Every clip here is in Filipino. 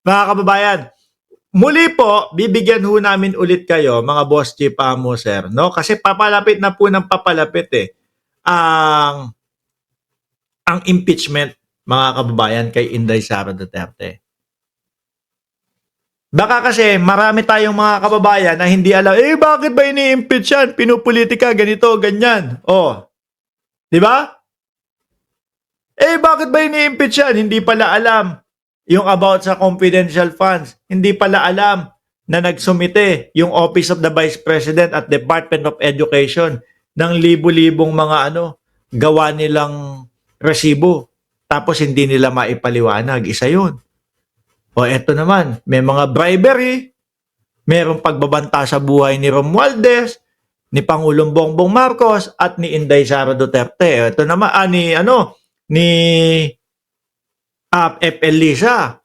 Mga kababayan, muli po, bibigyan ho namin ulit kayo, mga Boss Chief Amo, sir, no? Kasi papalapit na po ng papalapit ang ang impeachment, mga kababayan, kay Inday Sara Duterte. Baka kasi marami tayong mga kababayan na hindi alam, bakit ba ini-impeach yan? Pinupolitika, ganito, ganyan. Oh, di ba? Bakit ba ini-impeach yan? Hindi pala alam yung about sa confidential funds. Hindi pala alam na nagsumite yung Office of the Vice President at Department of Education ng libu-libong mga gawa nilang resibo. Tapos hindi nila maipaliwanag. Isa yun. O eto naman, may mga bribery, merong pagbabanta sa buhay ni Romualdez, ni Pangulong Bongbong Marcos at ni Inday Sara Duterte. Ito naman ni FL Lisa.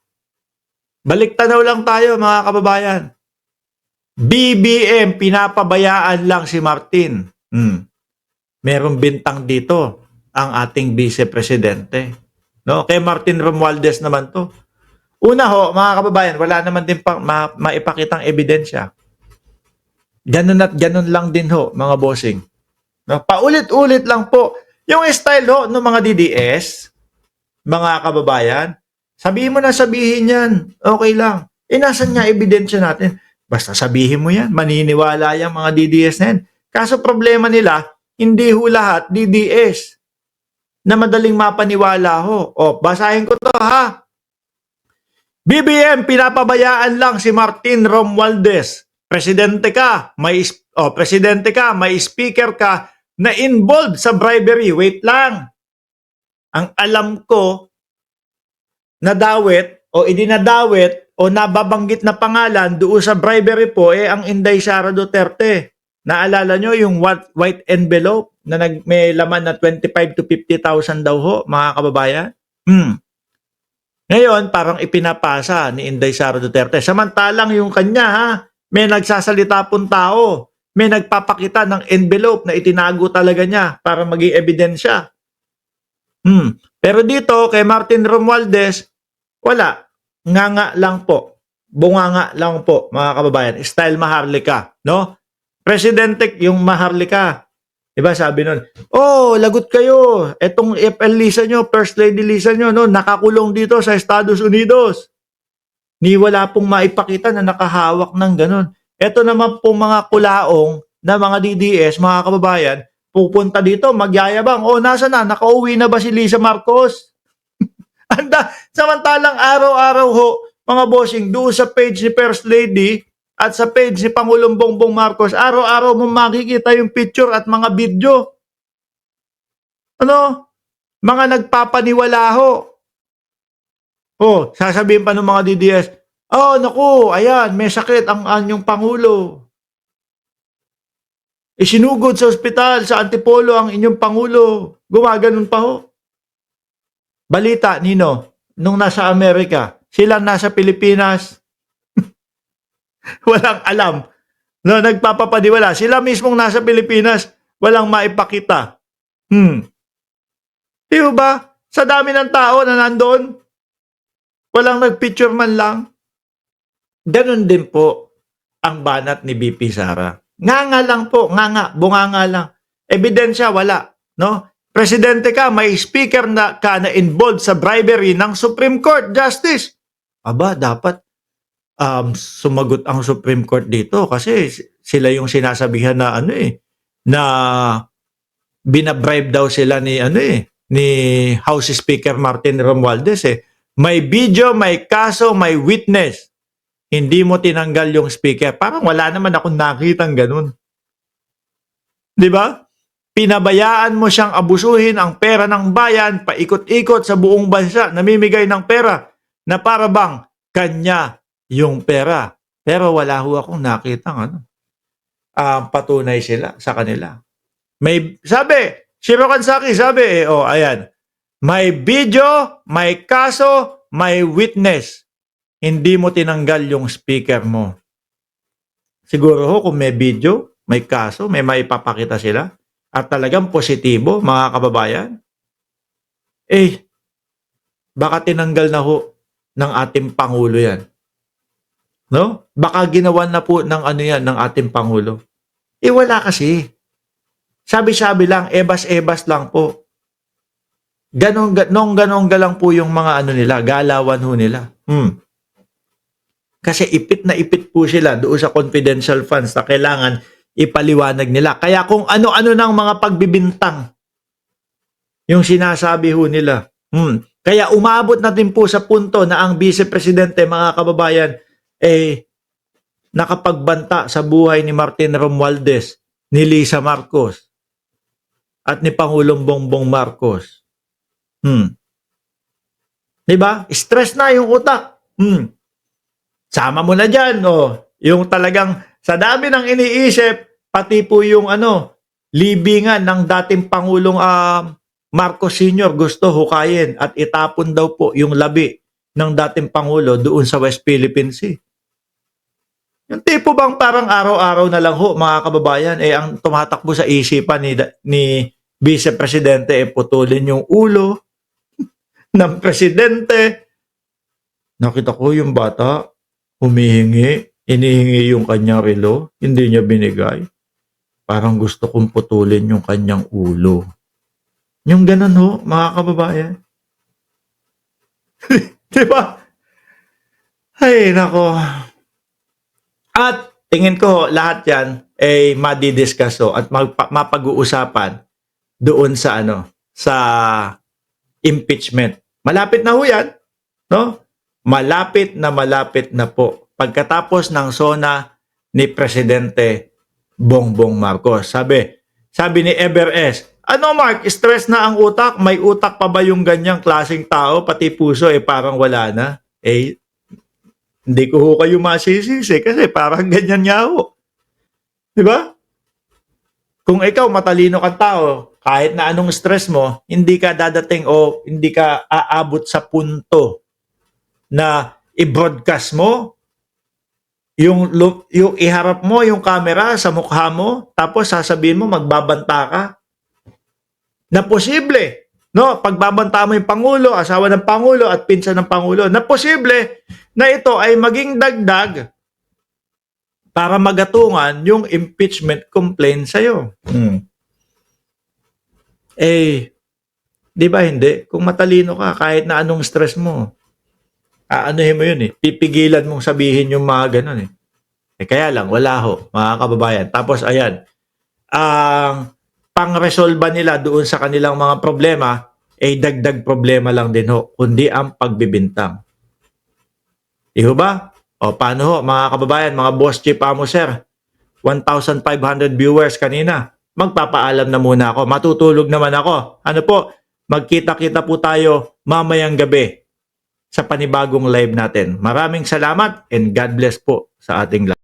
Balik tanaw lang tayo, mga kababayan. BBM, pinapabayaan lang si Martin. Merong bintang dito ang ating vice-presidente. No? Kay Martin Romualdez naman to. Una ho, mga kababayan, wala naman din maipakitang ebidensya. Ganun at ganun lang din ho, mga bossing. No? Paulit-ulit lang po. Yung style ho ng mga DDS, mga kababayan, sabihin mo na sabihin yan, okay lang. Nasan niya ebidensya natin? Basta sabihin mo yan, maniniwala yung mga DDS na yan. Kaso problema nila, hindi ho lahat DDS na madaling mapaniwala ho. O, basahin ko to ha. BBM, pinapabayaan lang si Martin Romualdez. Presidente ka, may speaker ka na involved sa bribery. Wait lang. Ang alam ko, nadawit o idinadawit o nababanggit na pangalan doon sa bribery po ang Inday Sara Duterte. Naalala nyo yung white envelope na may laman na 25 to 50,000 daw ho, mga kababayan? Ngayon, parang ipinapasa ni Inday Sara Duterte. Samantalang yung kanya, may nagsasalita pong tao. May nagpapakita ng envelope na itinago talaga niya para maging ebidensya. Pero dito, kay Martin Romualdez, wala. Nganga lang po. Bunganga lang po, mga kababayan. Style Maharlika, no? Presidente yung Maharlika. Diba sabi nun, lagot kayo. Etong FL Lisa nyo, First Lady Lisa nyo, no, nakakulong dito sa Estados Unidos. Ni wala pong maipakita na nakahawak ng ganun. Eto naman pong mga kulaong na mga DDS, mga kababayan, pupunta dito, magyayabang. Nasa na? Nakauwi na ba si Lisa Marcos? Samantalang araw-araw ho, mga bossing, doon sa page ni First Lady at sa page ni Pangulong Bongbong Marcos, araw-araw mo makikita yung picture at mga video. Mga nagpapaniwala ho. Sasabihin pa ng mga DDS, naku, ayan, may sakit ang anyong Pangulo. Isinugod sa ospital, sa Antipolo ang inyong Pangulo. Gumaganon pa ho. Balita, Nino, nung nasa Amerika, sila nasa Pilipinas, walang alam. No, nagpapapaniwala. Sila mismong nasa Pilipinas, walang maipakita. Di ba? Sa dami ng tao na nandoon, walang nagpicture man lang. Ganon din po ang banat ni BP Sara. Nganga lang po, bunganga lang. Ebidensya, wala. No? Presidente ka, may speaker ka na involved sa bribery ng Supreme Court Justice. Aba, dapat sumagot ang Supreme Court dito kasi sila yung sinasabihan na na binabribe daw sila ni House Speaker Martin Romualdez. May video, may kaso, may witness. Hindi mo tinanggal yung speaker. Parang wala naman akong nakitang ganun. Di ba? Pinabayaan mo siyang abusuhin ang pera ng bayan, paikot-ikot sa buong bansa, namimigay ng pera na para bang kanya yung pera. Pero wala ho akong nakitang patunay sila sa kanila. May, sabi, si Rokansaki, sabi, ayan, may video, may kaso, may witness. Hindi mo tinanggal yung speaker mo. Siguro ho, kung may video, may kaso, may maipapakita sila, at talagang positibo, mga kababayan, baka tinanggal na ho ng ating Pangulo yan. No? Baka ginawan na po ng ano yan, ng ating Pangulo. Wala kasi. Sabi-sabi lang, ebas-ebas lang po. Ganong-ga lang po yung mga ano nila, galawan ho nila. Kasi ipit na ipit po sila doon sa confidential funds na kailangan ipaliwanag nila. Kaya kung ano-ano ng mga pagbibintang yung sinasabi ho nila. Kaya umabot na din po sa punto na ang Vice Presidente, mga kababayan, nakapagbanta sa buhay ni Martin Romualdez, ni Lisa Marcos, at ni Pangulong Bongbong Marcos. Diba? Stress na yung utak. Sama mo na dyan, yung talagang sa dami ng iniisip, pati po yung libingan ng dating Pangulong Marcos Sr. gusto hukayin at itapon daw po yung labi ng dating Pangulo doon sa West Philippine Sea. Yung tipo bang parang araw-araw na lang ho, mga kababayan, ang tumatakbo sa isipan ni Vice Presidente putulin yung ulo ng presidente. Nakita ko yung bata, inihingi yung kanyang relo, hindi niya binigay. Parang gusto kong putulin yung kanyang ulo. Yung ganun ho, mga kababayan. Diba? Ay, nako. At tingin ko lahat yan ay madidiscuss at mapag-uusapan doon sa sa impeachment. Malapit na ho yan, no? Malapit na po. Pagkatapos ng SONA ni Presidente Bongbong Marcos. Sabi ni Everest, Mark, stress na ang utak? May utak pa ba yung ganyang klaseng tao? Pati puso parang wala na. Hindi ko ho kayo masisisi kasi parang ganyan nga ho. Diba? Kung ikaw matalino kang tao, kahit na anong stress mo, hindi ka dadating o hindi ka aabot sa punto na i-broadcast mo yung iharap mo yung camera sa mukha mo, tapos sasabihin mo magbabanta ka. Na posible, no? Pagbabanta mo yung Pangulo, asawa ng Pangulo at pinsan ng Pangulo, na posible na ito ay maging dagdag para magatungan yung impeachment complaint sa'yo. Di ba hindi? Kung matalino ka, kahit na anong stress mo, aanohin mo yun pipigilan mong sabihin yung mga ganun kaya lang, wala ho, mga kababayan. Tapos ayan, ang pang-resolba nila doon sa kanilang mga problema, dagdag problema lang din ho, kundi ang pagbibintang. Di ho ba? Paano ho, mga kababayan, mga boss chief amo sir, 1,500 viewers kanina. Magpapaalam na muna ako. Matutulog naman ako. Ano po, magkita-kita po tayo mamayang gabi sa panibagong live natin. Maraming salamat and God bless po sa ating lahat.